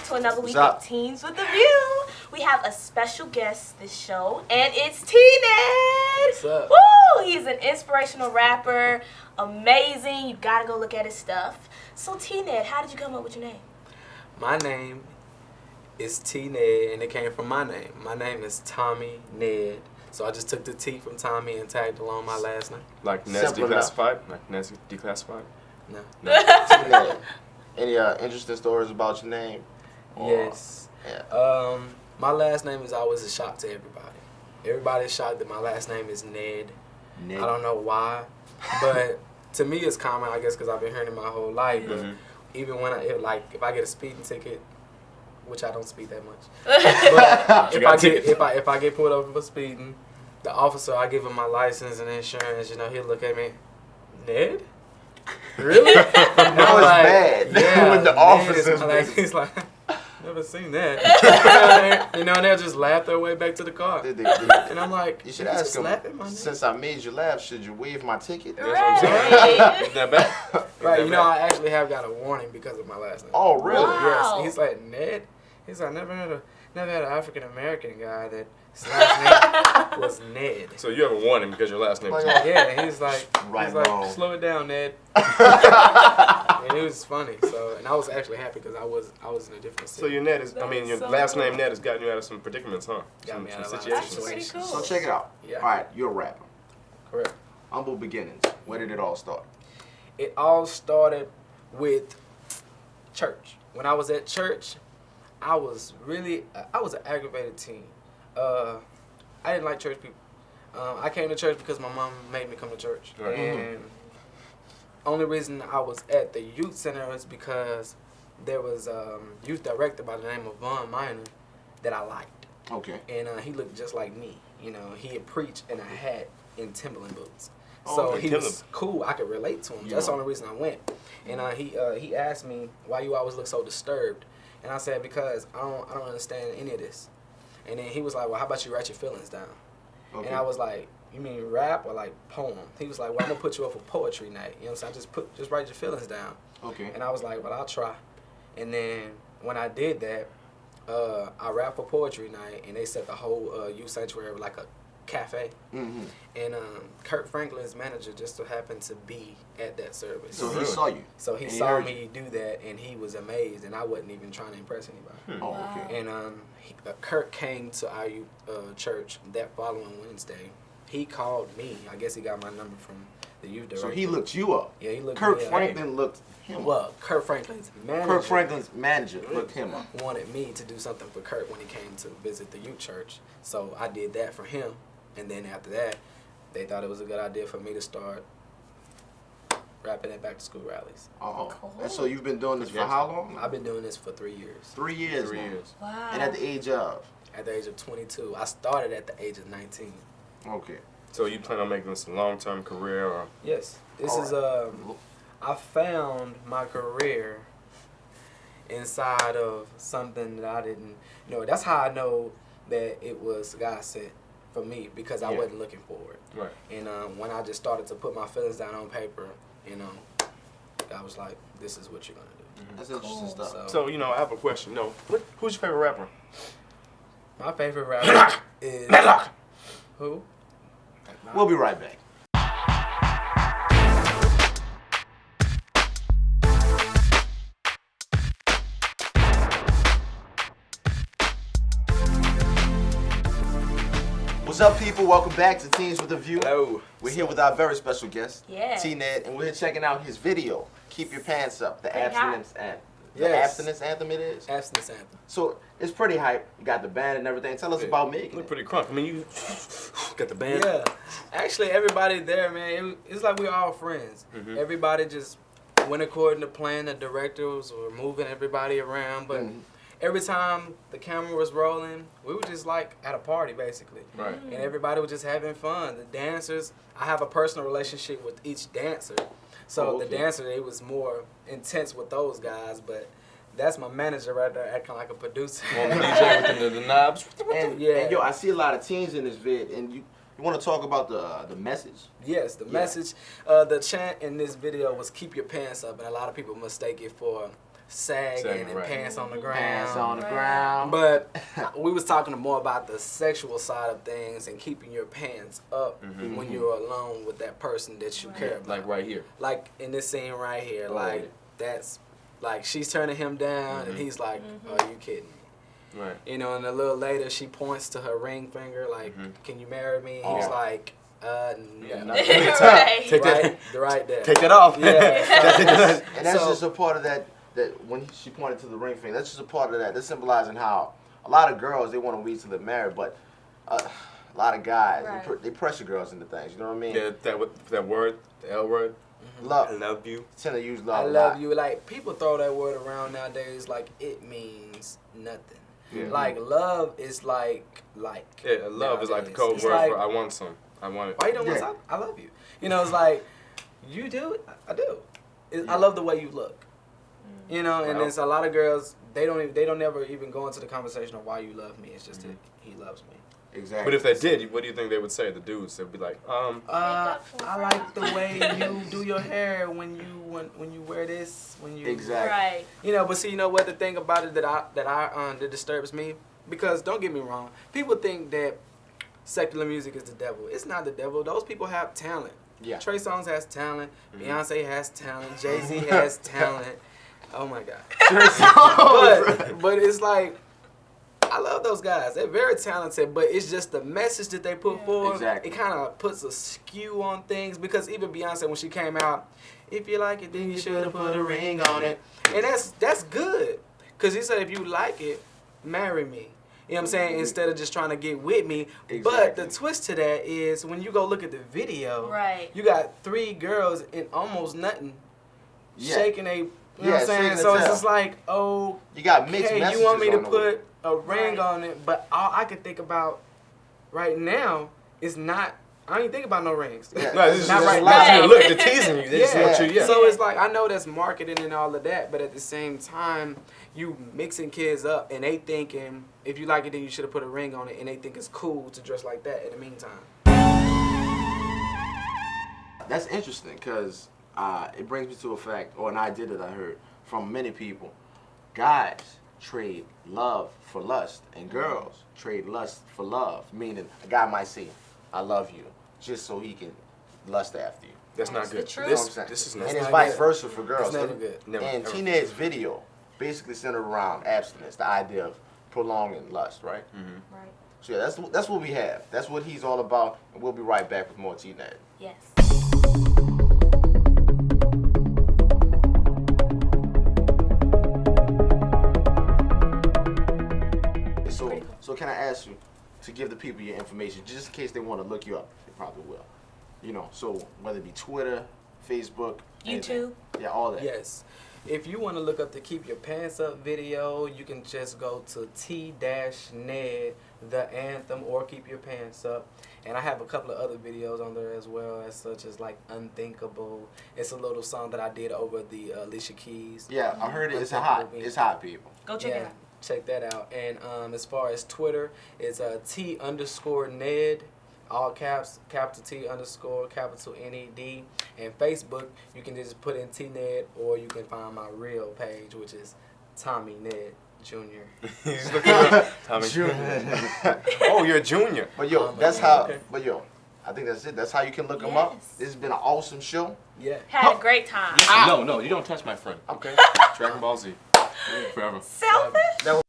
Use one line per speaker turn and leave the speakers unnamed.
to another week
up?
of Teens with a View. We have a special guest this show, and it's T-Ned.
What's up?
Woo! He's an inspirational rapper, amazing. You gotta go look at his stuff. So T-Ned, how did you come up with your name?
My name is T-Ned, and it came from my name. My name is Tommy Ned. So I just took the T from Tommy and tagged along my last name.
Like Ned's Declassified? Like Ned's Declassified?
No.
T-Ned. Any interesting stories about your name? Or,
Yes.
Yeah.
My last name is always a shock to everybody. Everybody's shocked that my last name is Ned.
Ned.
I don't know why, but to me it's common, I guess, because I've been hearing it my whole life. But even when if I get a speeding ticket, which I don't speed that much, but if I get pulled over for speeding, the officer, I give him my license and insurance. You know, he'll look at me, Ned. Really?
That was bad.
Yeah,
With the
Ned
officers.
he's like, never seen that. You know, and they'll just laugh their way back to the car. And I'm like,
You should ask him,
at my name?
since I made you laugh, should you waive my ticket?
That's what I'm saying. Is that bad?
Right, you know, I actually have got a warning because of my last name.
Oh, really?
Wow.
Yes. He's like, Ned? He's like, never had an African American guy that his last name was Ned.
So you have a warning because your last name is
Like,
Ned.
Yeah, he's like,
Wrong.
slow it down, Ned. And it was funny. So, and I was actually happy because I was in a different city.
So your Ned is, your
so
last
cool.
name Ned has gotten you out of some predicaments, huh?
Got me out of a lot of
situations.
That's pretty
situations.
cool.
So check it out.
Yeah.
All right, you're a rapper.
Correct.
Humble beginnings. Where did it all start?
It all started with church. When I was at church, I was an aggravated teen. I didn't like church people. I came to church because my mom made me come to church.
Right.
And only reason I was at the youth center is because there was a youth director by the name of Von Miner that I liked.
Okay.
And he looked just like me. You know, he had preached in a hat in Timberland boots.
Oh,
So
okay.
he was cool. I could relate to him.
You
That's the
know.
only reason I went. And he asked me, why you always look so disturbed? And I said, because I don't understand any of this. And then he was like, well, how about you write your feelings down?
Okay.
And I was like, you mean rap or like poem? He was like, well, I'm going to put you up for poetry night. You know what I'm saying? Just write your feelings down.
Okay.
And I was like, well, I'll try. And then when I did that, I rapped for poetry night, and they set the whole youth sanctuary like a cafe.
Mm-hmm.
And Kurt Franklin's manager just so happened to be at that service.
So he saw you.
So he
And
saw
heard
me do that, and he was amazed, and I wasn't even trying to impress anybody.
Oh,
Wow.
okay.
And Kurt came to our youth church that following Wednesday. He called me. I guess he got my number from the youth director.
So he looked you up.
Yeah, he looked
Kurt
me up.
Franklin looked him up.
Well, Kurt Franklin's manager.
Kurt Franklin's manager looked him up.
wanted me to do something for Kurt when he came to visit the youth church. So I did that for him. And then after that, they thought it was a good idea for me to start rapping at back-to-school rallies.
Oh.
Cool.
And so you've been doing this for how long?
I've been doing this for 3 years.
3 years
3
now.
years.
Wow.
And at the age of?
At the age of 22. I started at the age of 19.
Okay.
So you plan on making this a long-term career, or
Yes. This
All
is,
right.
I found my career inside of something that I didn't know. That's how I know that it was God sent for me, because I
Yeah.
wasn't looking for it.
right?
And when I just started to put my feelings down on paper, you know, I was like, this is what you're going to do.
That's interesting
Cool.
stuff.
So I have a question. Who's your favorite rapper?
My favorite rapper is... Who?
We'll be right back. What's up, people? Welcome back to Teens with a View.
Hello.
We're here with our very special guest,
Yeah.
T-Ned, and we're checking out his video, Keep Your Pants Up, the
Pretty
abstinence anthem. The
Yes.
abstinence anthem it is?
Abstinence Anthem.
So it's pretty hype. You got the band and everything. Tell us about making
Look
it.
pretty crunk. I mean, you got the band.
Yeah. Actually, everybody there, man, it's like we're all friends.
Mhm.
Everybody just went according to plan. The directors were moving everybody around, but every time the camera was rolling, we were just like at a party, basically.
Right.
And everybody was just having fun. The dancers, I have a personal relationship with each dancer. So
Oh, okay.
the dancer, it was more intense with those guys, but that's my manager right there acting like a producer.
On the DJ with the knobs.
And,
Yeah.
and yo, I see a lot of teens in this vid, and you want to talk about the message?
Yes, the
Yeah.
message, the chant in this video was "Keep your pants up," and a lot of people mistake it for sagging and
right.
pants on the ground.
Pants on the
Right.
ground.
But we was talking more about the sexual side of things and keeping your pants up
Mhm.
when you're alone with that person that you
Right.
care about.
Like right here.
Like in this scene right here,
Oh,
like
yeah.
that's like she's turning him down and
Mhm.
he's like,
Mhm.
"Are you kidding me?"
Right.
You know, and a little later she points to her ring finger, like,
Mhm.
"Can you marry me?" And
Oh.
he's like,
Yeah,
no.
not-
Right.
Take that.
right there.
Take that off.
Yeah.
And that's
So-
just a part of that when she pointed to the ring finger, that's just a part of that. That's symbolizing how a lot of girls, they want to wait till they're married, but a lot of guys,
Right.
they pressure girls into things, you know what I mean?
Yeah, that word, the L word. I
Love.
love you.
Tend to use
I
love a
love
lot.
you. Like, people throw that word around nowadays like it means nothing.
Yeah.
Like, love is like.
Yeah, love is like the
nowadays.
code
It's
word
like,
for I want some. I want it.
why you don't want
Yeah.
some? I love you. You know, it's like, you do? I do. I love the way you look. You know, and
Wow.
there's a lot of girls, they don't ever even go into the conversation of why you love me. It's just that he loves me.
Exactly.
But if they did, what do you think they would say? The dudes, they'd be like,
I like the way you do your hair when you wear this, when you
Exactly.
Right.
You know, but see, you know what? The thing about it that disturbs me, because don't get me wrong, people think that secular music is the devil. It's not the devil. Those people have talent.
Yeah.
Trey Songz has talent.
Mhm.
Beyonce has talent. Jay-Z has talent. Oh my God. But it's like, I love those guys. They're very talented, but it's just the message that they put forward.
Exactly.
It kind of puts a skew on things, because even Beyonce, when she came out, if you like it, then you should have put a ring on it. And that's good, because he said, if you like it, marry me. You know what I'm saying? Instead of just trying to get with me. But
Exactly.
the twist to that is when you go look at the video,
Right.
you got 3 girls in almost nothing
Yeah.
shaking a, you know
Yeah,
what I'm saying?
shaking the
So it's
tail.
just like, oh,
You got mixed
hey,
messages
you want me to
on the
put a ring
Right.
on it, but all I can think about right now is not, I don't even think about no rings.
Yeah.
no, this is
Not
just
right
now.
look, they're teasing you. They just
Yeah.
want you, yeah.
So it's like, I know that's marketing and all of that, but at the same time, you mixing kids up and they thinking, if you like it, then you should have put a ring on it, and they think it's cool to dress like that in the meantime.
That's interesting because it brings me to a fact or an idea that I heard from many people. Guys trade love for lust, and girls trade lust for love. Meaning, a guy might say, "I love you," just so he can lust after you.
That's not
That's the
good.
truth.
You know what I'm
This,
saying?
this is
And
not
it's
not
vice
good.
versa for girls.
It's never
And-
good.
Never,
And
ever.
T-Ned's video basically centered around abstinence, the idea of prolonging lust, right?
Mhm.
Right.
So yeah, that's what we have. That's what he's all about, and we'll be right back with more T-Ned.
Yes.
So can I ask you to give the people your information, just in case they want to look you up? They probably will. You know, so whether it be Twitter, Facebook, anything.
YouTube.
Yeah, all that.
Yes. If you want to look up the Keep Your Pants Up video, you can just go to T-Ned, the anthem, or Keep Your Pants Up. And I have a couple of other videos on there as well, as such as like Unthinkable. It's a little song that I did over the Alicia Keys.
Yeah, I heard it. It's hot. It's hot, people.
Go check it out.
Check that out. And as far as Twitter, it's T_Ned, all caps, capital T underscore, capital N-E-D. And Facebook, you can just put in T-Ned, or you can find my real page, which is Tommy Ned Jr.
He's looking at Tommy.
Junior.
Oh, you're a junior.
But yo,
Oh,
that's
man,
how.
okay.
But yo, I think that's it. That's how you can look them up.
Yes.
This has been an awesome show.
Yeah.
Had a great time.
No, you don't touch my friend.
Okay.
Dragon Ball Z. Forever.
Selfish.
That was